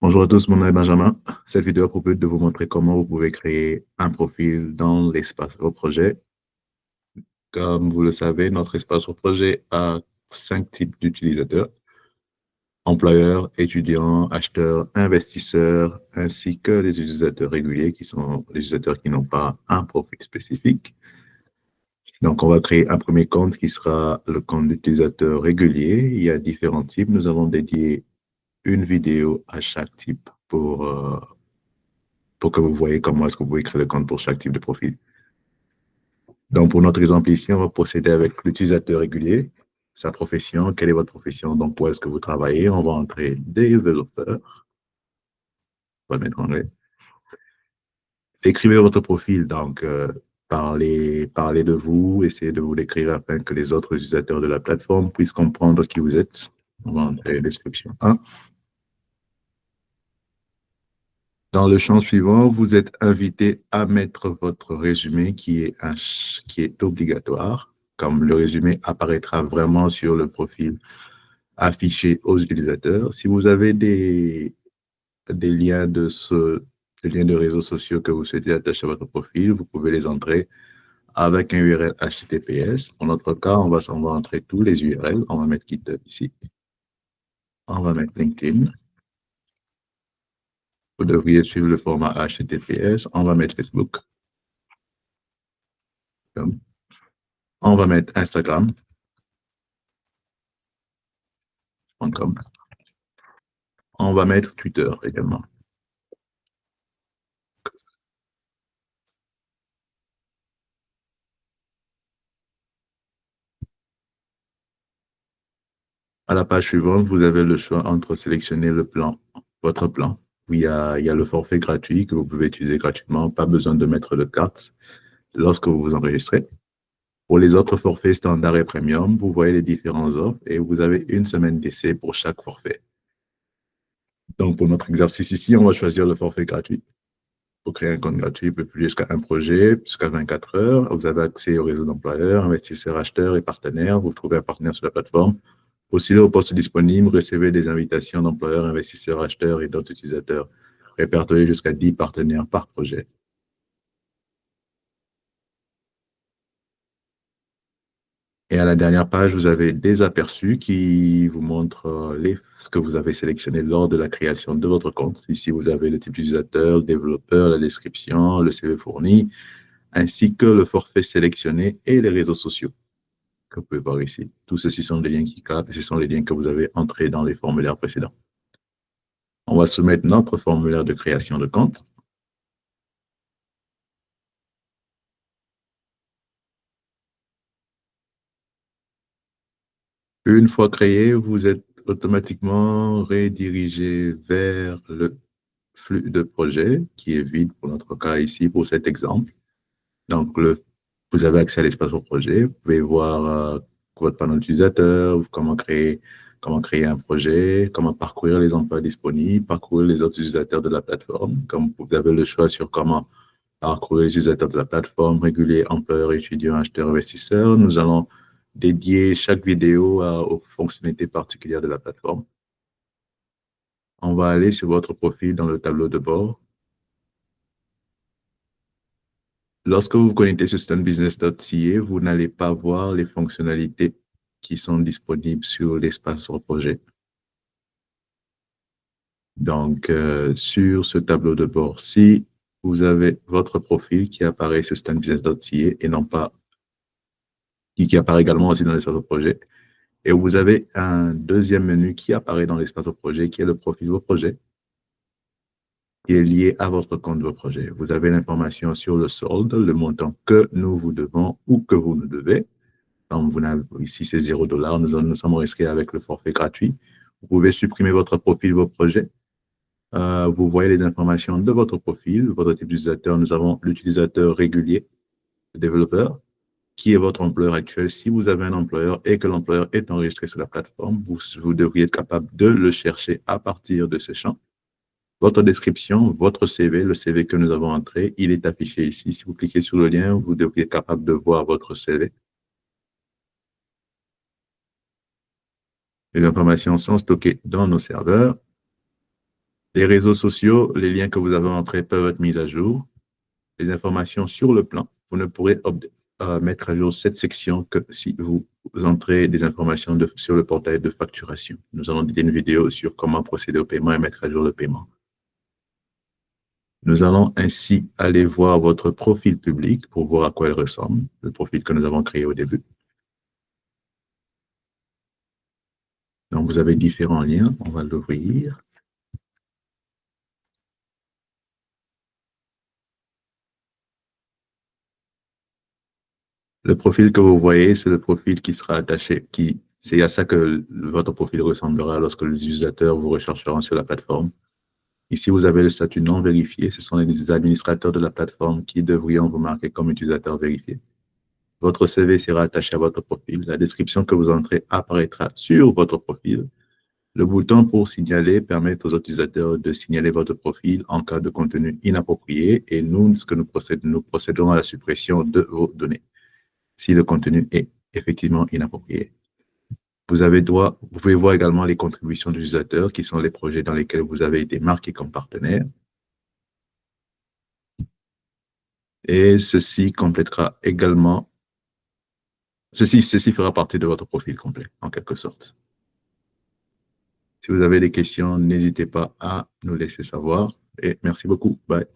Bonjour à tous, mon nom est Benjamin. Cette vidéo a pour but de vous montrer comment vous pouvez créer un profil dans l'espace au projet. Comme vous le savez, notre espace au projet a 5 types d'utilisateurs: employeurs, étudiants, acheteurs, investisseurs, ainsi que les utilisateurs réguliers qui sont les utilisateurs qui n'ont pas un profil spécifique. Donc, on va créer un premier compte qui sera le compte d'utilisateur régulier. Il y a différents types. Nous avons dédié une vidéo à chaque type pour que vous voyez comment est-ce que vous pouvez créer le compte pour chaque type de profil. Donc, pour notre exemple ici, on va procéder avec l'utilisateur régulier, sa profession, quelle est votre profession, donc où est-ce que vous travaillez. On va entrer développeur, on va le mettre en anglais. Écrivez votre profil, donc parlez de vous, essayez de vous décrire afin que les autres utilisateurs de la plateforme puissent comprendre qui vous êtes. On va entrer description 1. Dans le champ suivant, vous êtes invité à mettre votre résumé qui est obligatoire. Comme le résumé apparaîtra vraiment sur le profil affiché aux utilisateurs. Si vous avez des liens des liens de réseaux sociaux que vous souhaitez attacher à votre profil, vous pouvez les entrer avec un URL HTTPS. Pour notre cas, on va entrer tous les URL. On va mettre GitHub ici. On va mettre LinkedIn. Vous devriez suivre le format HTTPS. On va mettre Facebook. On va mettre Instagram.com. On va mettre Twitter également. À la page suivante, vous avez le choix entre sélectionner votre plan. Il y a le forfait gratuit que vous pouvez utiliser gratuitement, pas besoin de mettre de carte lorsque vous vous enregistrez. Pour les autres forfaits standard et premium, vous voyez les différentes offres et vous avez une semaine d'essai pour chaque forfait. Donc, pour notre exercice ici, on va choisir le forfait gratuit. Pour créer un compte gratuit, vous pouvez publier jusqu'à un projet, jusqu'à 24 heures. Vous avez accès au réseau d'employeurs, investisseurs, acheteurs et partenaires. Vous trouvez un partenaire sur la plateforme. Postulez au poste disponible, recevez des invitations d'employeurs, investisseurs, acheteurs et d'autres utilisateurs. Répertoriez jusqu'à 10 partenaires par projet. Et à la dernière page, vous avez des aperçus qui vous montrent ce que vous avez sélectionné lors de la création de votre compte. Ici, vous avez le type d'utilisateur, le développeur, la description, le CV fourni, ainsi que le forfait sélectionné et les réseaux sociaux que vous pouvez voir ici. Tout ceci sont des liens qui capent et ce sont les liens que vous avez entrés dans les formulaires précédents. On va soumettre notre formulaire de création de compte. Une fois créé, vous êtes automatiquement redirigé vers le flux de projet qui est vide pour notre cas ici, pour cet exemple. Donc, vous avez accès à l'espace au projet. Vous pouvez voir votre panneau d'utilisateur, comment créer un projet, comment parcourir les emplois disponibles, parcourir les autres utilisateurs de la plateforme. Comme vous avez le choix sur comment parcourir les utilisateurs de la plateforme, régulier, employeurs, étudiants, acheteurs, investisseurs. Nous allons dédier chaque vidéo aux fonctionnalités particulières de la plateforme. On va aller sur votre profil dans le tableau de bord. Lorsque vous vous connectez sur stunbusiness.ca, vous n'allez pas voir les fonctionnalités qui sont disponibles sur l'espace sur projet. Donc, sur ce tableau de bord, si vous avez votre profil qui apparaît sur stunbusiness.ca et non pas qui apparaît également aussi dans l'espace au projet, et vous avez un deuxième menu qui apparaît dans l'espace au projet, qui est le profil au projet, qui est lié à votre compte de projet. Vous avez l'information sur le solde, le montant que nous vous devons ou que vous nous devez. Donc, ici, c'est $0. Nous sommes restés avec le forfait gratuit. Vous pouvez supprimer votre profil, vos projets. Vous voyez les informations de votre profil, votre type d'utilisateur. Nous avons l'utilisateur régulier, le développeur, qui est votre employeur actuel. Si vous avez un employeur et que l'employeur est enregistré sur la plateforme, vous devriez être capable de le chercher à partir de ce champ. Votre description, votre CV, le CV que nous avons entré, il est affiché ici. Si vous cliquez sur le lien, vous devriez être capable de voir votre CV. Les informations sont stockées dans nos serveurs. Les réseaux sociaux, les liens que vous avez entrés peuvent être mis à jour. Les informations sur le plan, vous ne pourrez mettre à jour cette section que si vous entrez des informations sur le portail de facturation. Nous allons dédier une vidéo sur comment procéder au paiement et mettre à jour le paiement. Nous allons ainsi aller voir votre profil public pour voir à quoi il ressemble, le profil que nous avons créé au début. Donc, vous avez différents liens. On va l'ouvrir. Le profil que vous voyez, c'est le profil qui sera attaché, c'est à ça que votre profil ressemblera lorsque les utilisateurs vous rechercheront sur la plateforme. Ici, vous avez le statut non vérifié. Ce sont les administrateurs de la plateforme qui devrions vous marquer comme utilisateur vérifié. Votre CV sera attaché à votre profil. La description que vous entrez apparaîtra sur votre profil. Le bouton pour signaler permet aux utilisateurs de signaler votre profil en cas de contenu inapproprié et nous procédons à la suppression de vos données si le contenu est effectivement inapproprié. Vous pouvez voir également les contributions d'utilisateurs qui sont les projets dans lesquels vous avez été marqué comme partenaire. Et ceci complétera également, ceci fera partie de votre profil complet, en quelque sorte. Si vous avez des questions, n'hésitez pas à nous laisser savoir. Et merci beaucoup. Bye.